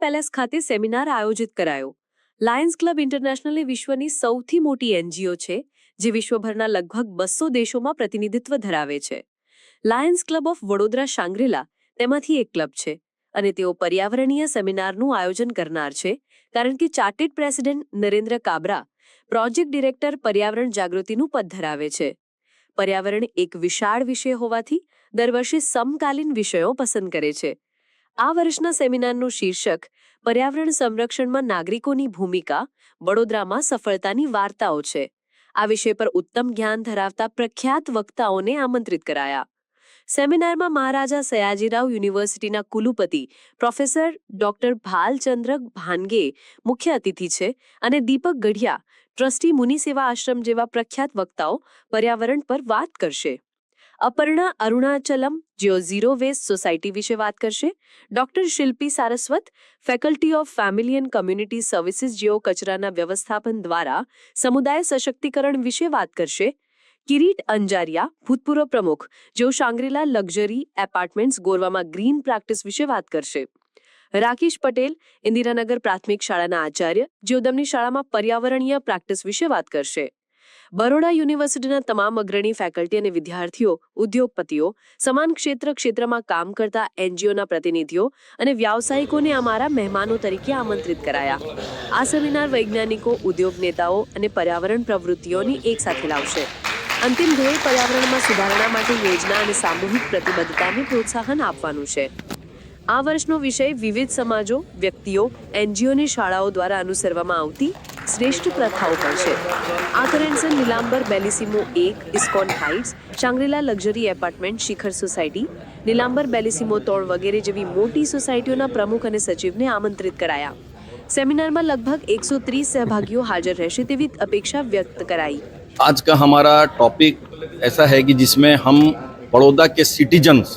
Palace ખાતે seminar આયોજિત કરાયો. લાયન્સ ક્લબ ઇન્ટરનેશનલ એ વિશ્વની સૌથી મોટી એનજીઓ છે, જે વિશ્વભરના લગભગ 200 દેશોમાં પ્રતિનિધિત્વ ધરાવે છે. લાયન્સ ક્લબ ઓફ વડોદરા શાંગ્રીલા તેમાંથી એક ક્લબ છે અને તેઓ પર્યાવરણીય સેમિનારનું આયોજન કરનાર છે, કારણ કે chartered president Narendra Kabra project director પર્યાવરણ જાગૃતિનું પદ ધરાવે છે. પર્યાવરણ એક વિશાળ વિષય હોવાથી દર વર્ષે સમકાલીન વિષયો પસંદ કરે છે. આ વર્ષના સેમિનારનું શીર્ષક પર્યાવરણ સંરક્ષણમાં નાગરિકોની ભૂમિકા, વડોદરામાં સફળતાની વાર્તાઓ છે. આ વિષય પર ઉત્તમ જ્ઞાન ધરાવતા પ્રખ્યાત વક્તાઓને આમંત્રિત કરાયા. સેમિનારમાં મહારાજા સયાજીરાવ યુનિવર્સિટીના કુલપતિ પ્રોફેસર ડોક્ટર ભાલચંદ્ર ભાનગે મુખ્ય અતિથિ છે અને દીપક ગઢિયા ટ્રસ્ટી મુનિ સેવા આશ્રમ જેવા પ્રખ્યાત વક્તાઓ પર્યાવરણ પર વાત કરશે. અપર્ણા અરુણાચલમ જેઓ ઝીરો વેસ્ટ સોસાયટી વિશે વાત કરશે. Doctor Shilpi Saraswat faculty of family and community services જેઓ કચરાના વ્યવસ્થાપન દ્વારા સમુદાય સશક્તિકરણ વિશે વાત કરશે. કિરીટ અંજારિયા ભૂતપૂર્વ પ્રમુખ જેઓ શાંગ્રીલા લક્ઝરી એપાર્ટમેન્ટ્સ ગોરવામાં ગ્રીન પ્રેક્ટિસ વિશે વાત કરશે. રાકેશ પટેલ ઇન્દિરાનગર પ્રાથમિક શાળાના આચાર્ય જેઓ તેમની શાળામાં પર્યાવરણીય પ્રેક્ટિસ વિશે વાત કરશે. બરોડા યુનિવર્સિટીના તમામ અગ્રણી ફેકલ્ટી અને વિદ્યાર્થીઓ, ઉદ્યોગપતિઓ, સમાન ક્ષેત્રમાં કામ કરતા એનજીઓના પ્રતિનિધિઓ અને વ્યાવસાયિકોને અમારા મહેમાનો તરીકે આમંત્રિત કરાયા. આ સેમિનાર વૈજ્ઞાનિકો, ઉદ્યોગ નેતાઓ અને પર્યાવરણ પ્રવૃત્તિઓની એક સાથે લાવશે. અંતિમ ધ્યેય પર્યાવરણમાં સુધારણા માટે યોજના અને સામૂહિક પ્રતિબદ્ધતાને પ્રોત્સાહન આપવાનું છે. આ વર્ષનો વિષય વિવિધ સમાજો, વ્યક્તિઓ, એનજીઓ અને શાળાઓ દ્વારા અનુસરવામાં આવતી શ્રેષ્ઠ પ્રથાઓ પર છે. આ કરેન્સન Nilambar Bellissimo 1 ISKCON Heights, Shangri-La luxury apartment, Shikhar society, Nilambar Bellissimo 3 વગેરે જેવી મોટી સોસાયટીઓના પ્રમુખ અને સચિવને આમંત્રિત કરાયા. સેમિનારમાં લગભગ 130 સહભાગીઓ હાજર રહેશે તેવી અપેક્ષા વ્યક્ત કરાઈ. आज का हमारा टॉपिक ऐसा है कि जिसमें हम बड़ौदा के सिटीजन्स,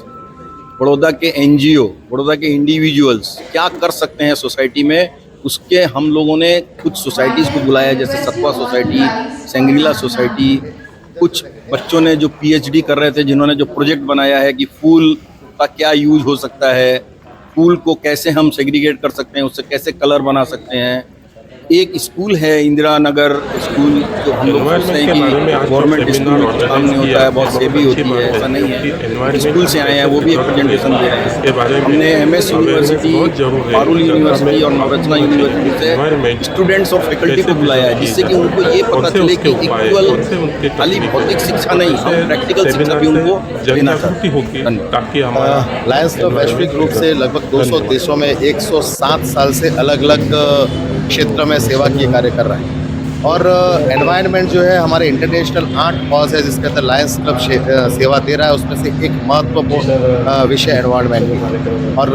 बड़ौदा के एनजीओ, बड़ौदा के इंडिविजुअल्स क्या कर सकते हैं सोसाइटी में, उसके हम लोगों ने कुछ सोसाइटीज़ को बुलाया, जैसे सतवा सोसाइटी, सेंग्रीला सोसाइटी. कुछ बच्चों ने जो पीएचडी कर रहे थे, जिन्होंने जो प्रोजेक्ट बनाया है कि फूल का क्या यूज हो सकता है, फूल को कैसे हम सेग्रीगेट कर सकते हैं, उससे कैसे कलर बना सकते हैं. एक स्कूल है इंदिरा नगर स्कूल, जो हम लोग सोचते हैं कि गवर्नमेंट स्कूल में कुछ काम नहीं होता है, बहुत सेवी होती है, ऐसा नहीं है. स्कूल से आए हैं, वो भी एक प्रेजेंटेशन दे रहे हैं. हमने एमएस यूनिवर्सिटी, पारुल यूनिवर्सिटी और नवरत्ना यूनिवर्सिटी से स्टूडेंट्स और फैकल्टी को बुलाया है, जिससे कि उनको ये पता चले कि इक्वल खाली भौतिक शिक्षा नहीं, हम प्रैक्टिकल शिक्षा भी उनको देना चाहते हैं. लायंस क्लब वैश्विक रूप से लगभग 200 देशों में 107 साल से अलग अलग क्षेत्र में सेवा की कार्य कर रहा है. और एनवायरनमेंट जो है हमारे इंटरनेशनल 8 कॉज है जिसके अंदर लायंस क्लब सेवा दे रहा है. उसमें से एक महत्वपूर्ण विषय एनवायरनमेंट की. और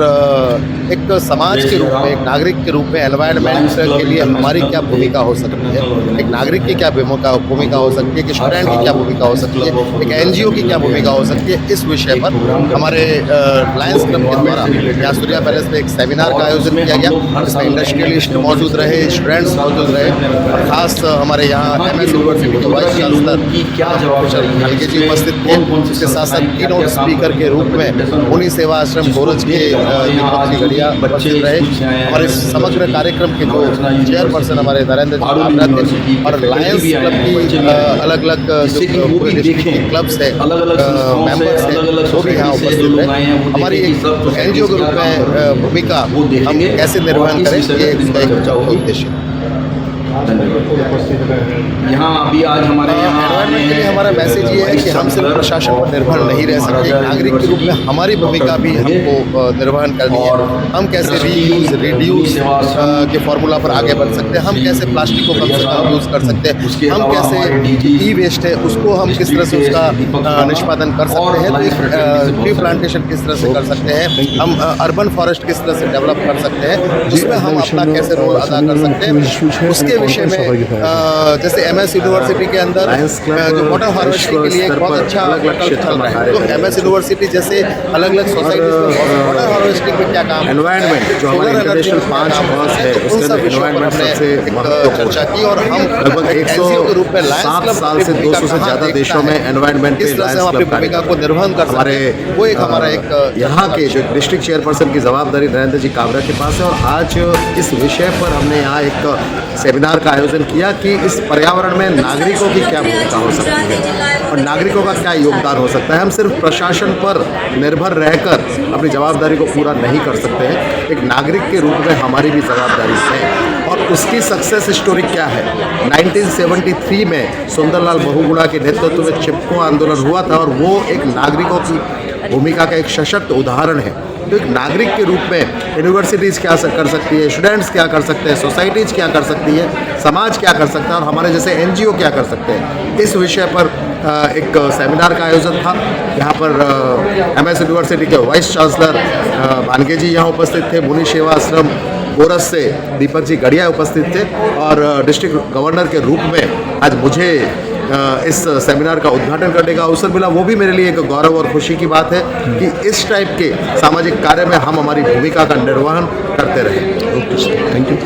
एक समाज के रूप में, एक नागरिक के रूप में एनवायरनमेंट के लिए हमारी क्या भूमिका हो सकती है, एक नागरिक की क्या भूमिका हो सकती है, एक स्टूडेंट की क्या भूमिका हो सकती है, एक एनजीओ की क्या भूमिका हो सकती है, इस विषय पर हमारे लायंस क्लब के द्वारा यहाँ सूर्या पैलेस में एक सेमिनार का आयोजन किया गया. इसमें इंडस्ट्रियलिस्ट मौजूद रहे, स्टूडेंट्स मौजूद रहे, और खास हमारे यहाँ एमएस यूनिवर्सिटी के वाइस चांसलर खलगे जी उपस्थित थे. उसके साथ साथ कीनोट स्पीकर के रूप में मुनि सेवा आश्रम गोरज के दीपक जी गढ़िया उपस्थित रहे. और इस समग्र कार्यक्रम के जो चेयरपर्सन हमारे नरेंद्र जी काबरा थे, और लायंस क्लब की अलग अलग जो पूरे डिस्ट्रिक्ट की क्लब्स है, मेंबर्स हैं, वो भी यहाँ उपस्थित रहे. हमारी एक एनजीओ के रूप में भूमिका हम कैसे निर्वहन करें, ये इसका एक उद्देश्य है. यहाँ अभी आज हमारे एनवायरनमेंट के लिए हमारा मैसेज ये है कि हम सिर्फ प्रशासन पर निर्भर नहीं रह सकते. नागरिक के रूप में हमारी भूमिका भी हमको निर्वहन करनी है. हम कैसे रीयूज, रिड्यूस के फॉर्मूला पर आगे बढ़ सकते हैं, हम कैसे प्लास्टिक को कम से कम यूज़ कर सकते हैं, हम कैसे ई वेस्ट है उसको हम किस तरह से उसका निष्पादन कर सकते हैं, ट्री प्लांटेशन किस तरह से कर सकते हैं, हम अर्बन फॉरेस्ट किस तरह से डेवलप कर सकते हैं, जिसमें हम अपना कैसे रोल अदा कर सकते हैं, उसके विषय में जैसे एमएस यूनिवर्सिटी के अंदर लायंस क्लब जो वाटर हार्वेस्टिंग के लिए एक बहुत अच्छा अलग-अलग प्रकल्प क्षेत्र चल में रहा है। कार्य तो कर रहे एमएस हैं। यूनिवर्सिटी जैसे अलग-अलग सोसाइटीज में वाटर हार्वेस्टिंग में क्या काम एनवायरनमेंट जो हमारे इंटरनेशनल 5 हॉर्स है उसके अंदर एनवायरनमेंट सबसे महत्वपूर्ण चर्चा की और हम लगभग एक NGO के रूप में लायंस 107 क्लब साल से अपनी भूमिका 200 से कहाँ ज्यादा देखता देशों में है, एनवायरनमेंट पे किस तरह से लायंस हम अपनी क्लब भूमिका को निर्वहन कर सकते हैं, वो एक हमारा एक यहाँ के जो डिस्ट्रिक्ट चेयरपर्सन की जवाबदारी नरेंद्र जी काबरा के पास है। और आज इस विषय पर हमने यहाँ एक सेमिनार का आयोजन किया कि इस पर्यावरण में नागरिकों की क्या भूमिका हो सकती है और नागरिकों का क्या योगदान हो सकता है। हम सिर्फ प्रशासन पर निर्भर रहकर अपनी जवाबदारी को पूरा नहीं कर सकते हैं। एक नागरिक के रूप में हमारी भी जवाबदारी है और उसकी सक्सेस स्टोरी क्या है। 1973 में सुंदरलाल बहुगुणा के नेतृत्व में चिपको आंदोलन हुआ था और वो एक नागरिकों की भूमिका का एक सशक्त उदाहरण है। तो एक नागरिक के रूप में यूनिवर्सिटीज़ क्या कर सकती है, स्टूडेंट्स क्या कर सकते हैं, सोसाइटीज़ क्या कर सकती है, समाज क्या कर सकता है और हमारे जैसे एनजीओ क्या कर सकते हैं, इस विषय पर एक सेमिनार का आयोजन था। यहाँ पर एमएस यूनिवर्सिटी के वाइस चांसलर भानगे जी यहाँ उपस्थित थे, मुनि सेवा आश्रम गोरस से दीपक जी गढ़िया उपस्थित थे और डिस्ट्रिक्ट गवर्नर के रूप में आज मुझे इस सेमिनार का उद्घाटन करने का अवसर मिला। वो भी मेरे लिए एक गौरव और खुशी की बात है कि इस टाइप के सामाजिक कार्य में हम हमारी भूमिका का निर्वहन करते रहें। Thank you.